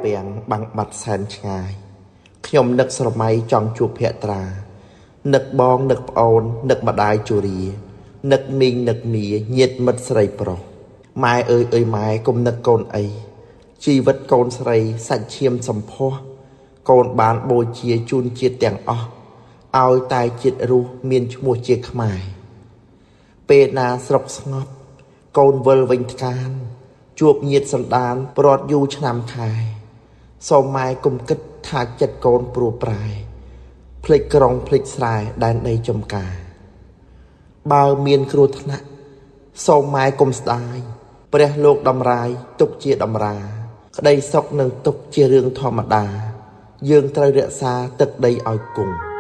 ពាំងបាំងបាត់សែនឆ្ងាយខ្ញុំនឹកស្រមៃចង់ជួបភក្ត្រានឹកបងនឹកប្អូននឹកម្ដាយជរានឹកមីងនឹកមាញាតិមិត្តស្រីប្រុសម៉ែអើយម៉ែកុំនឹកកូនអីជីវិតកូនស្រីសាច់ឈាមសម្ផស្សកូនបានបូជាជូនជាតិទាំងអស់ឲ្យតែជាតិរស់មានឈ្មោះជាខ្មែរពេលណាស្រុកស្ងប់កូនវិលវិញថ្កានជួបញាតិសន្តានប្រត់យូរឆ្នាំខែសូមម៉ែកុំគិតថាចិត្តកូនព្រួប្រែភ្លេចក្រុងភ្លេចស្រែដែនដីចំការបើមានគ្រោះថ្នាក់សូមម៉ែកុំស្ដាយព្រះលោកដំរាយទុកជាដំរាក្តីសុខនឹងទុកជារឿងធម្មតាយើងត្រូវរក្សាទឹកដីឲ្យគង់